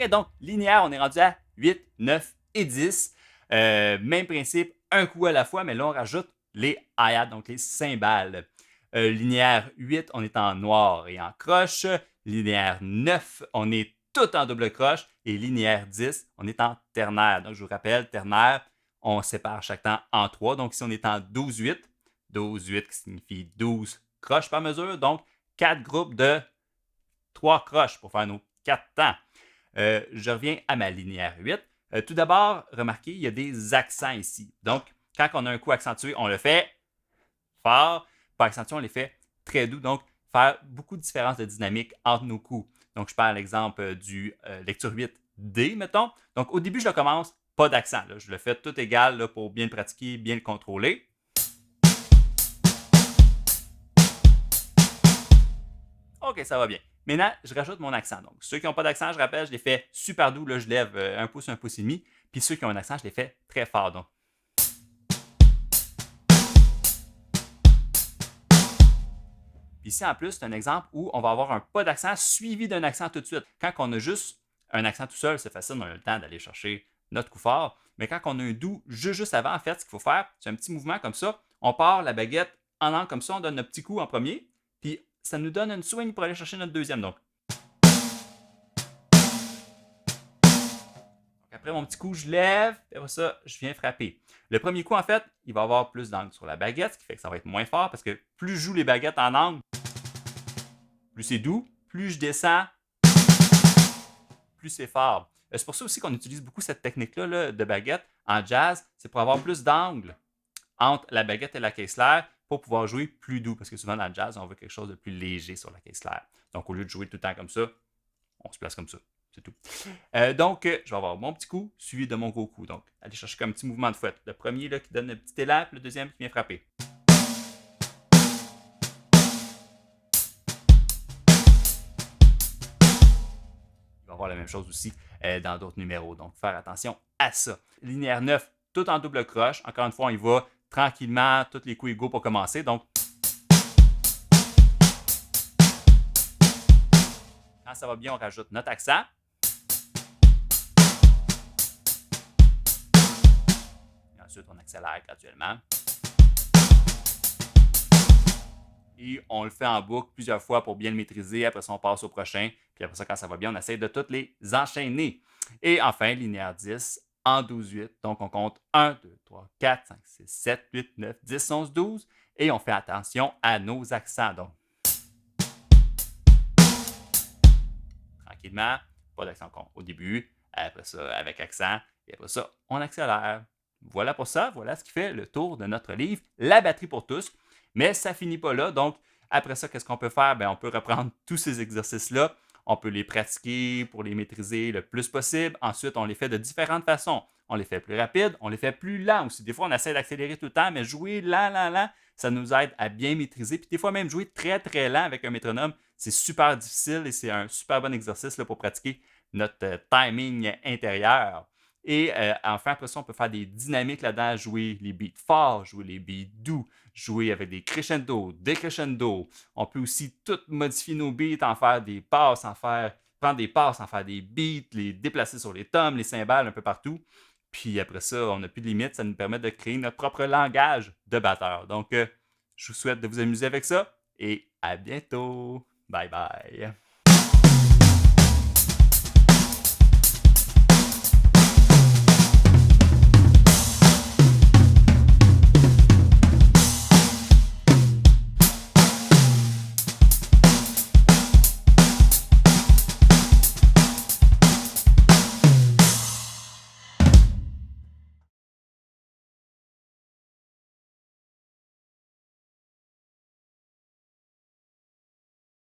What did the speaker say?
OK, donc linéaire, on est rendu à 8, 9 et 10. Même principe, un coup à la fois, mais là, on rajoute les hi-hats, donc les cymbales. Linéaire 8, on est en noir et en croche. Linéaire 9, on est tout en double croche. Et linéaire 10, on est en ternaire. Donc, je vous rappelle, ternaire, on sépare chaque temps en 3. Donc, ici, on est en 12-8. 12-8 qui signifie 12 croches par mesure. Donc, 4 groupes de 3 croches pour faire nos 4 temps. Je reviens à ma linéaire 8. Tout d'abord, remarquez, il y a des accents ici. Donc, quand on a un coup accentué, on le fait fort. Par accentué, on les fait très doux. Donc, faire beaucoup de différences de dynamique entre nos coups. Donc, je prends l'exemple du lecture 8D, mettons. Donc, au début, je le commence, pas d'accent. Je le fais tout égal là, pour bien le pratiquer, bien le contrôler. OK, ça va bien. Maintenant, je rajoute mon accent. Donc, ceux qui n'ont pas d'accent, je rappelle, je les fais super doux. Là, je lève un pouce et demi. Puis ceux qui ont un accent, je les fais très fort. Donc, puis ici, en plus, c'est un exemple où on va avoir un pas d'accent suivi d'un accent tout de suite. Quand on a juste un accent tout seul, c'est facile, on a le temps d'aller chercher notre coup fort. Mais quand on a un doux juste avant, en fait, ce qu'il faut faire, c'est un petit mouvement comme ça. On part la baguette en angle comme ça, on donne notre petit coup en premier. Puis ça nous donne une swing pour aller chercher notre deuxième. Donc, après mon petit coup, je lève, et après ça, je viens frapper. Le premier coup, en fait, il va avoir plus d'angle sur la baguette, ce qui fait que ça va être moins fort parce que plus je joue les baguettes en angle, plus c'est doux, plus je descends, plus c'est fort. C'est pour ça aussi qu'on utilise beaucoup cette technique-là là, de baguette en jazz, c'est pour avoir plus d'angle entre la baguette et la caisse claire pour pouvoir jouer plus doux, parce que souvent dans le jazz, on veut quelque chose de plus léger sur la caisse claire. Donc au lieu de jouer tout le temps comme ça, on se place comme ça. C'est tout. Donc, je vais avoir mon petit coup suivi de mon gros coup. Donc, aller chercher comme un petit mouvement de fouette. Le premier là, qui donne un petit élan, puis le deuxième qui vient frapper. Il va y avoir la même chose aussi dans d'autres numéros. Donc, faire attention à ça. Linéaire 9, tout en double croche. Encore une fois, on y va tranquillement, tous les coups égaux pour commencer. Donc, quand ça va bien, on rajoute notre accent. Et ensuite, on accélère graduellement. Et on le fait en boucle plusieurs fois pour bien le maîtriser. Après ça, on passe au prochain. Puis après ça, quand ça va bien, on essaie de toutes les enchaîner. Et enfin, linéaire 10 en 12-8. Donc, on compte 1, 2, 3, 4, 5, 6, 7, 8, 9, 10, 11, 12. Et on fait attention à nos accents. Donc, tranquillement, pas d'accent au début. Après ça, avec accent. Et après ça, on accélère. Voilà pour ça. Voilà ce qui fait le tour de notre livre, La batterie pour tous. Mais ça ne finit pas là. Donc, après ça, qu'est-ce qu'on peut faire? On peut reprendre tous ces exercices-là. On peut les pratiquer pour les maîtriser le plus possible. Ensuite, on les fait de différentes façons. On les fait plus rapides, on les fait plus lents aussi. Des fois, on essaie d'accélérer tout le temps, mais jouer lent, ça nous aide à bien maîtriser. Puis des fois, même jouer très, très lent avec un métronome, c'est super difficile et c'est un super bon exercice là, pour pratiquer notre timing intérieur. Et enfin, après ça, on peut faire des dynamiques là-dedans, jouer les beats forts, jouer les beats doux, jouer avec des crescendo, décrescendo. On peut aussi tout modifier nos beats, en faire des passes, prendre des passes, en faire des beats, les déplacer sur les tomes, les cymbales un peu partout. Puis après ça, on n'a plus de limites, ça nous permet de créer notre propre langage de batteur. Donc, je vous souhaite de vous amuser avec ça et à bientôt. Bye bye.